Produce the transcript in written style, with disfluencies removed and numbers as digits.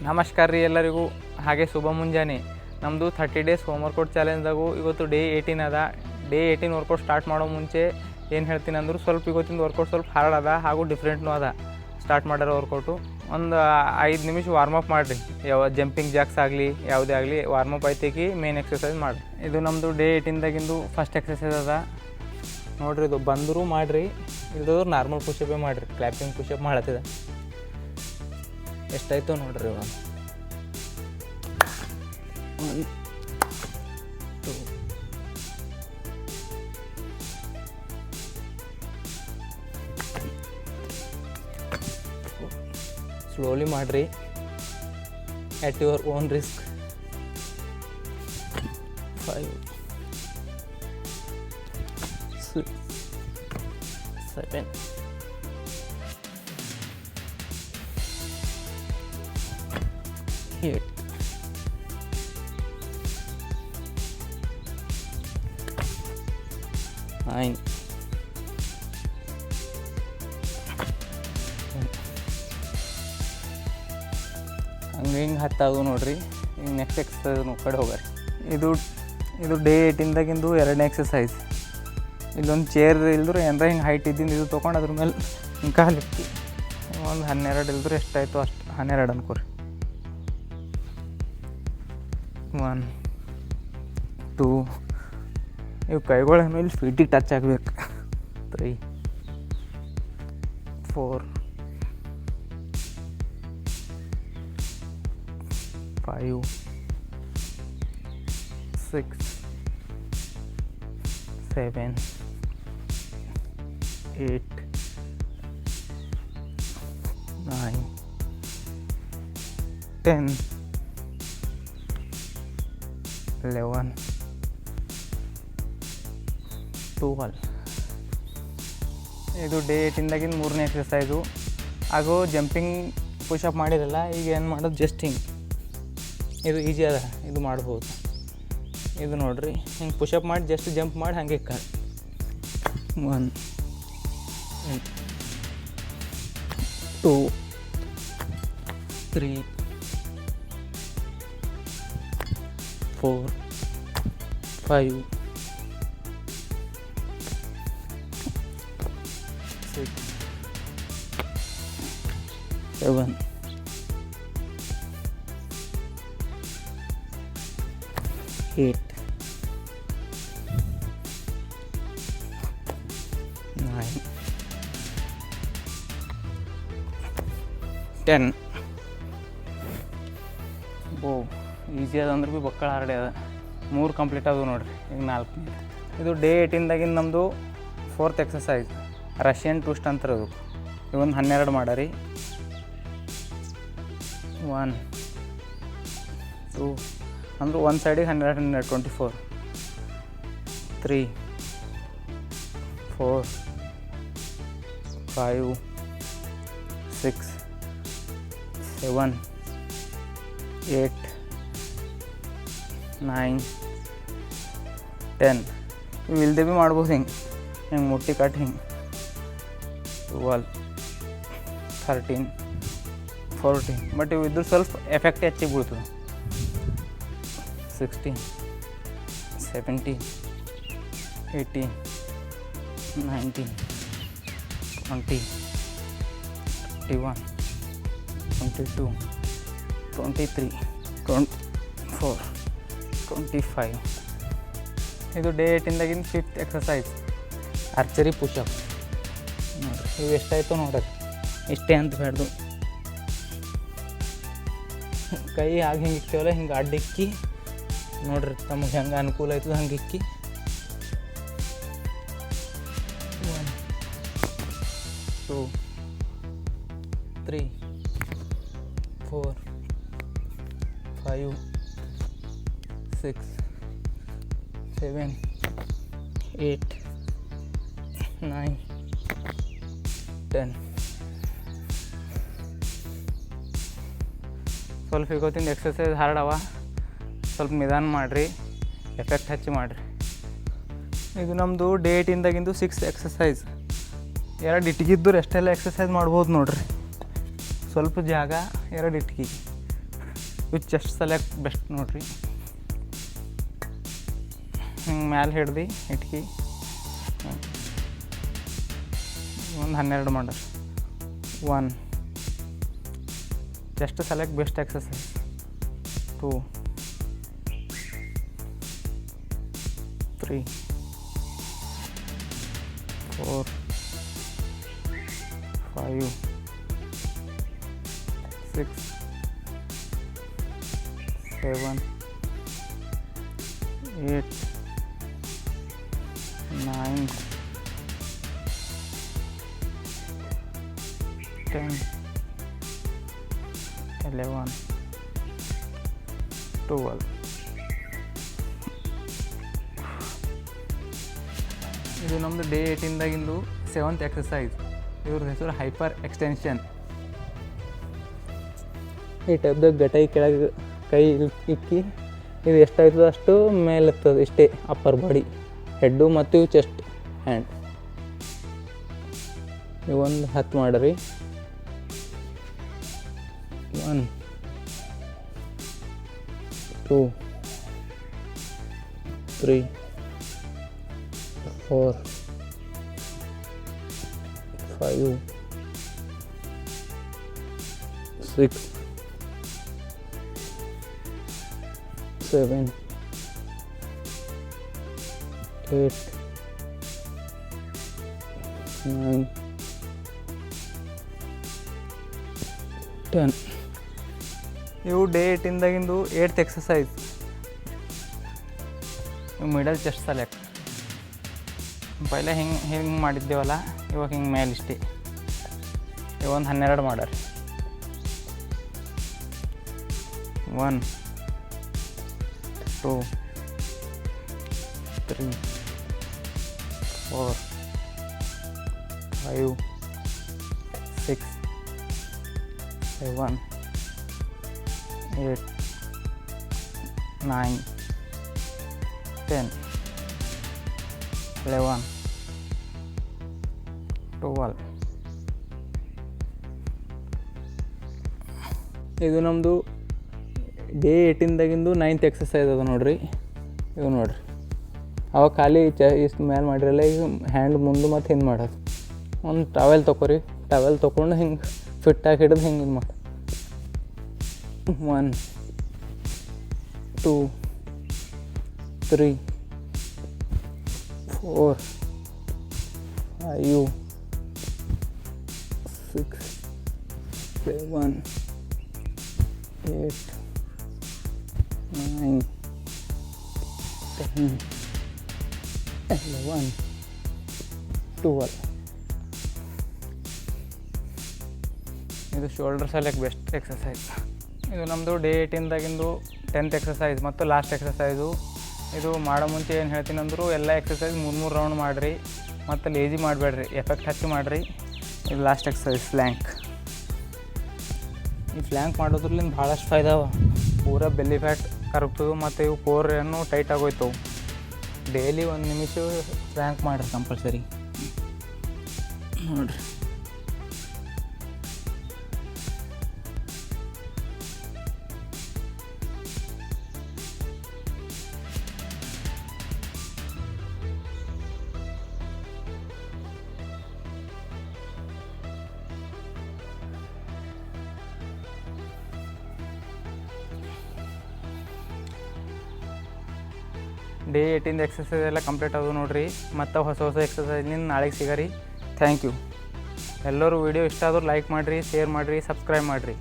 ನಮಸ್ಕಾರ ರೀ ಎಲ್ಲರಿಗೂ. ಹಾಗೆ ಶುಭ ಮುಂಜಾನೆ. ನಮ್ಮದು 30 ಡೇಸ್ ಹೋಮ್ವರ್ಕೌಟ್ ಚಾಲೆಂಜ್ದಾಗೂ ಇವತ್ತು ಡೇ 18 ಅದ. ಡೇ 18 ವರ್ಕೌಟ್ ಸ್ಟಾರ್ಟ್ ಮಾಡೋ ಮುಂಚೆ ಏನು ಹೇಳ್ತೀನಿ ಅಂದ್ರೆ ಸ್ವಲ್ಪ ಇವತ್ತಿನ ವರ್ಕೌಟ್ ಸ್ವಲ್ಪ ಹಾರ್ಡ್ ಅದ ಹಾಗೂ ಡಿಫ್ರೆಂಟ್ನೂ ಅದ. ಸ್ಟಾರ್ಟ್ ಮಾಡಿರೋ ವರ್ಕೌಟು ಒಂದು 5 ನಿಮಿಷ ವಾರ್ಮಪ್ ಮಾಡಿರಿ. ಯಾವ ಜಂಪಿಂಗ್ ಜಾಕ್ಸ್ ಆಗಲಿ ಯಾವುದೇ ಆಗಲಿ ವಾರ್ಮಪ್ ಐತಿಕಿ ಮೇನ್ ಎಕ್ಸಸೈಸ್ ಮಾಡಿರಿ. ಇದು ನಮ್ಮದು ಡೇ 18ದಾಗಿಂದು ಫಸ್ಟ್ ಎಕ್ಸಸೈಸ್ ಅದ ನೋಡಿರಿ. ಇದು ಬಂದರೂ ಮಾಡಿರಿ, ಇಲ್ದೋದ್ರೆ ನಾರ್ಮಲ್ ಪುಷಪೇ ಮಾಡಿರಿ. ಕ್ಲ್ಯಾಪಿಂಗ್ ಪುಷಪ್ ಮಾಡತ್ತಿದೆ. ಎಷ್ಟಾಯ್ತು ನೋಡ್ರಿ. 1 2 ಸ್ಲೋಲಿ ಮಾಡಿರಿ, ಎಟ್ ಯುವರ್ ಓನ್ ರಿಸ್ಕ್. 5 6 7 8 9 ಹಂಗೆ ಹತ್ತಾವು ನೋಡ್ರಿ. ಈಗ ನೆಕ್ಸ್ಟ್ ಎಕ್ಸಸೈಸ್ ಕಡೆ ಹೋಗ್ರಿ. ಇದು ಡೇ 18ದಾಗಿಂದು 2ನೇ ಎಕ್ಸಸೈಸ್. ಇಲ್ಲೊಂದು ಚೇರ್ ಇಲ್ದ್ರೆ ಏನಾರ ಹಿಂಗೆ ಹೈಟ್ ಇದ್ದಿಂದ ಇದು ತೊಗೊಂಡು ಅದ್ರ ಮೇಲೆ ಹಿಂಗೆ ಕಾಲಿಟ್ಟು ಒಂದು 12 ಇಲ್ದ್ರೆ ಎಷ್ಟಾಯಿತು ಅಷ್ಟು 12 ಅನ್ಕೋರಿ. 1 2 ಇವು ಕೈಗಳ ಮೇಲೆ ಫೀಟಿಗೆ ಟಚ್ ಆಗಬೇಕು. 3 4 5 6 7 8 9 10 11 12. ಇದು ಡೇ 18ದಾಗಿನ 3ನೇ ಎಕ್ಸಸೈಸು. ಹಾಗೂ ಜಂಪಿಂಗ್ ಪುಷಪ್ ಮಾಡಿರಲ್ಲ, ಈಗ ಏನು ಮಾಡೋದು ಜಸ್ಟ್ ಹಿಂಗೆ. ಇದು ಈಜಿ ಅದ, ಇದು ಮಾಡ್ಬೋದು. ಇದು ನೋಡಿರಿ, ಹಿಂಗೆ ಪುಷಪ್ ಮಾಡಿ ಜಸ್ಟ್ ಜಂಪ್ ಮಾಡಿ ಹಾಗೆ ಕಾಲು 1 2 3 4 5 6 7 8 9 10. ಈಸಿ ಅದ ಅಂದ್ರೆ ಭೀ ಬಕ್ಕಳ ಹಾರ್ಡೆ ಅದ. 3 ಕಂಪ್ಲೀಟ್ ಅದು ನೋಡಿರಿ. ಈಗ 4ನೇ. ಇದು ಡೇ 18ದಾಗಿನ ನಮ್ಮದು 4th ಎಕ್ಸಸೈಸ್, ರಷ್ಯನ್ ಟ್ವಿಸ್ಟ್ ಅಂತಾರೆ. ಇವೊಂದು 12 ಮಾಡರಿ. 1 2 ಅಂದ್ರೆ ಒಂದು ಸೈಡಿಗೆ 12 24 3 4 5 6 7 8 9 10. ಇವು ಇಲ್ಲದೆ ಭೀ ಮಾಡ್ಬೋದು. ಹಿಂಗೆ ಮುಟ್ಟಿ ಕಟ್ ಹಿಂಗೆ 12 13 14. ಬಟ್ ಇವು ಇದ್ರ ಸ್ವಲ್ಪ ಎಫೆಕ್ಟ್ ಹೆಚ್ಚಿಗೆ ಬೀಳ್ತದೆ. 16 17 18 19 20 21 22 23 24 25. ಇದು ಡೇ 18ದಾಗಿನ 5th ಎಕ್ಸಸೈಸ್, ಆರ್ಚರಿ ಪುಷಪ್. ನೋಡಿರಿ ಇವು ಎಷ್ಟಾಯಿತು ನೋಡ್ರಿ. ಇಷ್ಟೇ ಅಂತ ಬೇಡ್ದು. ಕೈ ಹಾಗೆ ಹಿಂಗೆ ಇಕ್ತೇವಲ್ಲ, ಹಿಂಗೆ ಅಡ್ಡಿಕ್ಕಿ ನೋಡ್ರಿ ತಮಗೆ ಹೆಂಗೆ ಅನುಕೂಲ ಆಯ್ತದ ಹಂಗೆ ಇಕ್ಕಿ 1 2 3 4 5 6 7 8 9 10. ಸ್ವಲ್ಪ ಇವತ್ತಿನ ಎಕ್ಸಸೈಸ್ ಹಾರ್ಡ್ ಅವ, ಸ್ವಲ್ಪ ನಿಧಾನ ಮಾಡಿರಿ, ಎಫೆಕ್ಟ್ ಹಚ್ಚಿ ಮಾಡಿರಿ. ಇದು ನಮ್ಮದು ಡೇ 18ದಾಗಿಂದು 6 ಎಕ್ಸಸೈಸ್. 2 ಇಟ್ಗಿದ್ದು ಎಷ್ಟೆಲ್ಲ ಎಕ್ಸಸೈಸ್ ಮಾಡ್ಬೋದು ನೋಡ್ರಿ. ಸ್ವಲ್ಪ ಜಾಗ 2 ಇಟ್ಗಿ ಇವು ಚೆಸ್ಟ್ ಸೆಲೆಕ್ಟ್ ಬೆಸ್ಟ್ ನೋಡಿರಿ. ಹಿಂಗೆ ಮ್ಯಾಲೆ ಹಿಡ್ದು ಇಟ್ಕಿ ಒಂದು 12 ಮಾಡ್ರಿ. 1 ಚೆಸ್ಟ್ ಸೆಲೆಕ್ಟ್ ಬೆಸ್ಟ್ ಎಕ್ಸಸೈಸ್. 2 3 4 5 6 7 8 9 10 11 12. ಇದು ನಮ್ಮದು ಡೇ 18ದಾಗಿಂದು 7th ಎಕ್ಸಸೈಸ್. ಇವ್ರ ಹೆಸರು ಹೈಪರ್ ಎಕ್ಸ್ಟೆನ್ಷನ್. ಈ ಟೈಪ್ದಾಗ ಗಟೈ ಕೆಳಗೆ ಕೈ ಇಕ್ಕಿ ಇದು ಎಷ್ಟಾಯ್ತದೆ ಅಷ್ಟು ಮೇಲೆ ಎತ್ತದ. ಇಷ್ಟೇ ಅಪ್ಪರ್ ಬಾಡಿ, ಹೆಡ್ಡು ಮತ್ತು ಇವು ಚೆಸ್ಟ್ ಹ್ಯಾಂಡ್. ಇವೊಂದು 10 ಮಾಡಿರಿ. 1 2 3 4 5 6 7 8 9 10. ಇವು ಡೇ 18ದಾಗಿಂದು 8th ಎಕ್ಸಸೈಸ್. ಇವು ಮಿಡಲ್ ಚೆಸ್ಟ್ ಸೆಲೆಕ್ಟ್. ಪೈಲೆ ಹಿಂಗೆ ಮಾಡಿದ್ದೇವಲ್ಲ, ಇವಾಗ ಹಿಂಗೆ ಮೇಲೆ ಇಷ್ಟೇ. ಇವೊಂದು 12 ಮಾಡ್ರಿ. 1 2 3 4 5 6 7 8 9 10 11 12. ಇದು ನಮ್ಮದು ಡೇ 18ದಾಗಿಂದು 9th ಎಕ್ಸಸೈಸ್ ಅದ ನೋಡಿರಿ. ಇವು ನೋಡಿರಿ, ಅವಾಗ ಖಾಲಿ ಇಷ್ಟು ಮೇಲೆ ಮಾಡಿರಲ್ಲ. ಈಗ ಹ್ಯಾಂಡ್ ಮುಂದೆ ಮತ್ತು ಹಿಂದೆ ಮಾಡೋದು. ಒಂದು ಟವೆಲ್ ತೊಗೊರಿ. ಟವೆಲ್ ತೊಗೊಂಡು ಹಿಂಗೆ ಫಿಟ್ಟಾಗಿ ಹಿಡಿದು ಹಿಂಗೆ ಇದು ಮಾಡಿ. 1 2 3 4 5 6 7 8 9 10 11 12. ಇದು ಶೋಲ್ಡರ್ ಸೆಲೆಕ್ಟ್ ಬೆಸ್ಟ್ ಎಕ್ಸಸೈಸ್. ಇದು ನಮ್ಮದು ಡೇ 18ದಾಗಿಂದು 10th ಎಕ್ಸಸೈಸ್ ಮತ್ತು ಲಾಸ್ಟ್ ಎಕ್ಸಸೈಸು. ಇದು ಮಾಡೋ ಮುಂಚೆ ಏನು ಹೇಳ್ತೀನಿ ಅಂದರೂ ಎಲ್ಲ ಎಕ್ಸಸೈಸ್ 3 ರೌಂಡ್ ಮಾಡಿರಿ ಮತ್ತು ಲೇಜಿ ಮಾಡಬೇಡ್ರಿ, ಎಫೆಕ್ಟ್ ಹಚ್ಚಿ ಮಾಡಿರಿ. ಇದು ಲಾಸ್ಟ್ ಎಕ್ಸಸೈಸ್ ಫ್ಲ್ಯಾಂಕ್. ಈ ಫ್ಲ್ಯಾಂಕ್ ಮಾಡೋದ್ರಲ್ಲಿಂದ ಭಾಳಷ್ಟು ಫಾಯ್ದಾವ. ಪೂರ ಬೆಲ್ಲಿ ಫ್ಯಾಟ್ ಕರಗ್ತದೆ ಮತ್ತು ಇವು ಕೋರನ್ನು ಟೈಟ್ ಆಗೋಯ್ತವು. ಡೈಲಿ 1 ನಿಮಿಷ ಫ್ಲ್ಯಾಂಕ್ ಮಾಡಿರಿ ಕಂಪಲ್ಸರಿ. ನೋಡಿರಿ, ಡೇ 18 ಎಕ್ಸಸೈಸ್ ಎಲ್ಲ ಕಂಪ್ಲೀಟ್ ಆದವು ನೋಡಿರಿ. ಮತ್ತು ಹೊಸ ಎಕ್ಸಸೈಸ್ನಿಂದ ನಾಳೆಗೆ ಸಿಗರಿ. Thank you. ಎಲ್ಲರೂ ವೀಡಿಯೋ ಇಷ್ಟ ಆದರೂ ಲೈಕ್ ಮಾಡಿರಿ, ಶೇರ್ ಮಾಡಿರಿ, ಸಬ್ಸ್ಕ್ರೈಬ್ ಮಾಡಿರಿ.